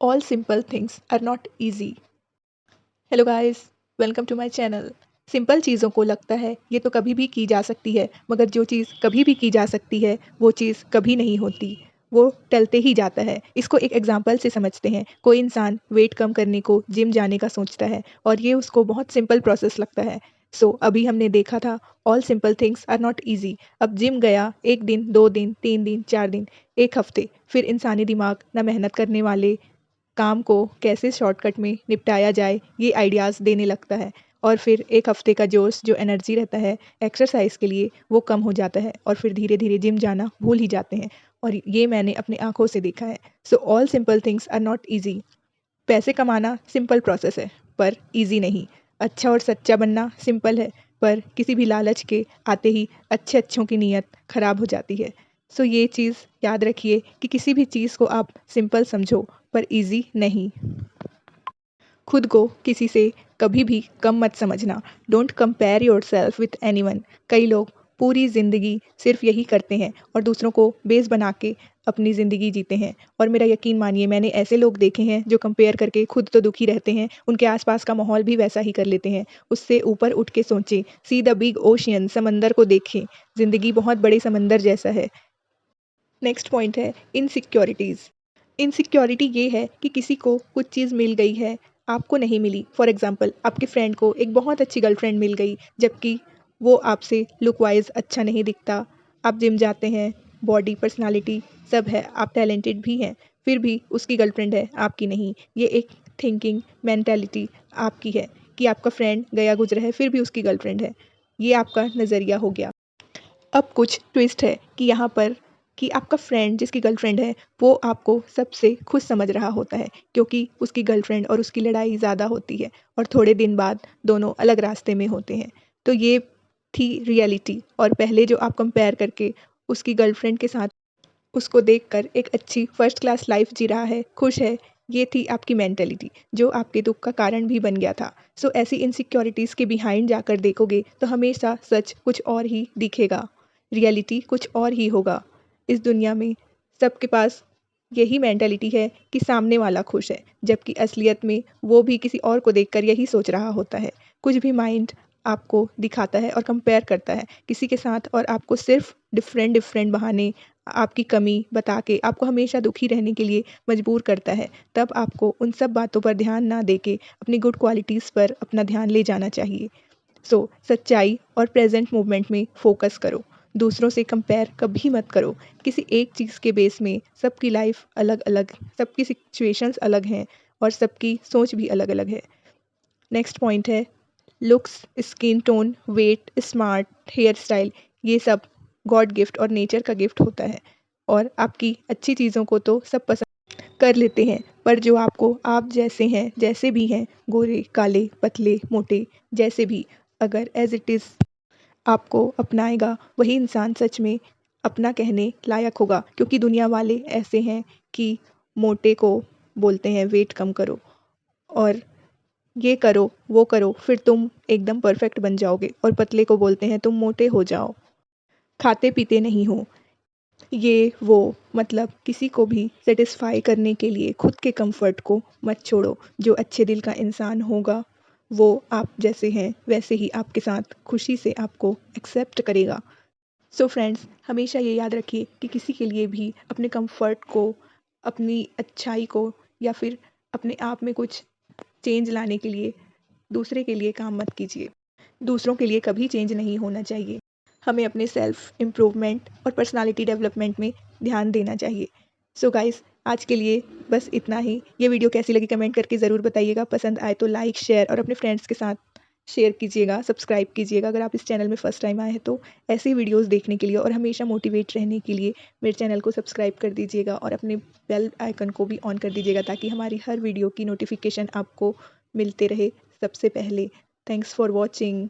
All simple things are not easy. Hello guys, welcome to my channel. Simple चीज़ों को लगता है ये तो कभी भी की जा सकती है, मगर जो चीज़ कभी भी की जा सकती है वो चीज़ कभी नहीं होती, वो टलते ही जाता है। इसको एक एग्जांपल से समझते हैं। कोई इंसान वेट कम करने को जिम जाने का सोचता है और ये उसको बहुत सिंपल प्रोसेस लगता है। अभी हमने देखा था all simple things are not easy. अब जिम गया 1 दिन, 2 दिन, 3 दिन, 4 दिन, 1 हफ्ते, फिर इंसानी दिमाग ना मेहनत करने वाले काम को कैसे शॉर्टकट में निपटाया जाए ये आइडियाज़ देने लगता है और फिर 1 हफ्ते का जोश जो एनर्जी रहता है एक्सरसाइज के लिए वो कम हो जाता है और फिर धीरे-धीरे जिम जाना भूल ही जाते हैं और ये मैंने अपनी आँखों से देखा है। All simple things are not easy. पैसे कमाना सिंपल प्रोसेस है पर ईज़ी नहीं। अच्छा और सच्चा बनना सिंपल है पर किसी भी लालच के आते ही अच्छे-अच्छों की नीयत खराब हो जाती है। ये चीज़ याद रखिए कि किसी भी चीज़ को आप सिंपल समझो पर ईज़ी नहीं। खुद को किसी से कभी भी कम मत समझना। Don't compare yourself with anyone. कई लोग पूरी ज़िंदगी सिर्फ यही करते हैं और दूसरों को बेस बना के अपनी ज़िंदगी जीते हैं और मेरा यकीन मानिए मैंने ऐसे लोग देखे हैं जो कंपेयर करके खुद तो दुखी रहते हैं, उनके आसपास का माहौल भी वैसा ही कर लेते हैं। उससे ऊपर उठ के सोचें, सी द बिग ओशियन, समंदर को देखें। ज़िंदगी बहुत बड़े समंदर जैसा है। नेक्स्ट पॉइंट है इनसिक्योरिटीज़। इनसिक्योरिटी ये है कि किसी को कुछ चीज़ मिल गई है, आपको नहीं मिली। फॉर एग्ज़ाम्पल आपके फ्रेंड को एक बहुत अच्छी गर्लफ्रेंड मिल गई, जबकि वो आपसे लुक वाइज़ अच्छा नहीं दिखता। आप जिम जाते हैं, बॉडी, पर्सनैलिटी सब है, आप टैलेंटेड भी हैं, फिर भी उसकी गर्लफ्रेंड है, आपकी नहीं। ये एक थिंकिंग मेंटालिटी आपकी है कि आपका फ्रेंड गया गुज़रा है, फिर भी उसकी गर्लफ्रेंड है। ये आपका नज़रिया हो गया। अब कुछ ट्विस्ट है कि यहाँ पर कि आपका फ्रेंड जिसकी गर्लफ्रेंड है वो आपको सबसे खुश समझ रहा होता है क्योंकि उसकी गर्लफ्रेंड और उसकी लड़ाई ज़्यादा होती है और थोड़े दिन बाद दोनों अलग रास्ते में होते हैं। ये थी रियलिटी और पहले जो आप कंपेयर करके उसकी गर्लफ्रेंड के साथ उसको देखकर एक अच्छी फर्स्ट क्लास लाइफ जी रहा है, खुश है, ये थी आपकी मेंटालिटी जो आपके दुख का कारण भी बन गया था। ऐसी इनसिक्योरिटीज़ के बिहाइंड जाकर देखोगे तो हमेशा सच कुछ और ही दिखेगा, रियलिटी कुछ और ही होगा। इस दुनिया में सबके पास यही मेंटालिटी है कि सामने वाला खुश है, जबकि असलियत में वो भी किसी और को देखकर यही सोच रहा होता है। कुछ भी माइंड आपको दिखाता है और कंपेयर करता है किसी के साथ और आपको सिर्फ डिफरेंट डिफरेंट बहाने आपकी कमी बता के आपको हमेशा दुखी रहने के लिए मजबूर करता है। तब आपको उन सब बातों पर ध्यान ना देके अपनी गुड क्वालिटीज़ पर अपना ध्यान ले जाना चाहिए। सच्चाई और प्रेजेंट मूवमेंट में फोकस करो। दूसरों से कंपेयर कभी मत करो। किसी एक चीज़ के बेस में सबकी लाइफ अलग-अलग, सबकी सिचुएशंस अलग हैं और सबकी सोच भी अलग-अलग है। नेक्स्ट पॉइंट है looks, skin tone, weight, smart, hair style, ये सब गॉड गिफ्ट और नेचर का गिफ्ट होता है और आपकी अच्छी चीज़ों को तो सब पसंद कर लेते हैं, पर जो आपको आप जैसे हैं, जैसे भी हैं, गोरे, काले, पतले, मोटे, जैसे भी, अगर एज़ इट इज़ आपको अपनाएगा, वही इंसान सच में अपना कहने लायक होगा क्योंकि दुनिया वाले ऐसे हैं कि मोटे को बोलते हैं वेट कम करो और ये करो, वो करो, फिर तुम एकदम परफेक्ट बन जाओगे और पतले को बोलते हैं तुम मोटे हो जाओ, खाते-पीते नहीं हो। ये वो मतलब किसी को भी सैटिस्फाई करने के लिए खुद के कंफर्ट को मत छोड़ो। जो अच्छे दिल का इंसान होगा, वो आप जैसे हैं वैसे ही आपके साथ खुशी से आपको एक्सेप्ट करेगा। फ्रेंड्स, हमेशा ये याद रखिए कि किसी के लिए भी अपने कंफर्ट को, अपनी अच्छाई को या फिर अपने आप में कुछ चेंज लाने के लिए दूसरे के लिए काम मत कीजिए। दूसरों के लिए कभी चेंज नहीं होना चाहिए। हमें अपने सेल्फ इम्प्रूवमेंट और पर्सनालिटी डेवलपमेंट में ध्यान देना चाहिए। गाइस, आज के लिए बस इतना ही। ये वीडियो कैसी लगी कमेंट करके ज़रूर बताइएगा। पसंद आए तो लाइक, शेयर और अपने फ्रेंड्स के साथ शेयर कीजिएगा, सब्सक्राइब कीजिएगा अगर आप इस चैनल में फ़र्स्ट टाइम आए हैं तो। ऐसी वीडियोस देखने के लिए और हमेशा मोटिवेट रहने के लिए मेरे चैनल को सब्सक्राइब कर दीजिएगा और अपने बेल आइकन को भी ऑन कर दीजिएगा ताकि हमारी हर वीडियो की नोटिफिकेशन आपको मिलते रहे सबसे पहले। Thanks for watching.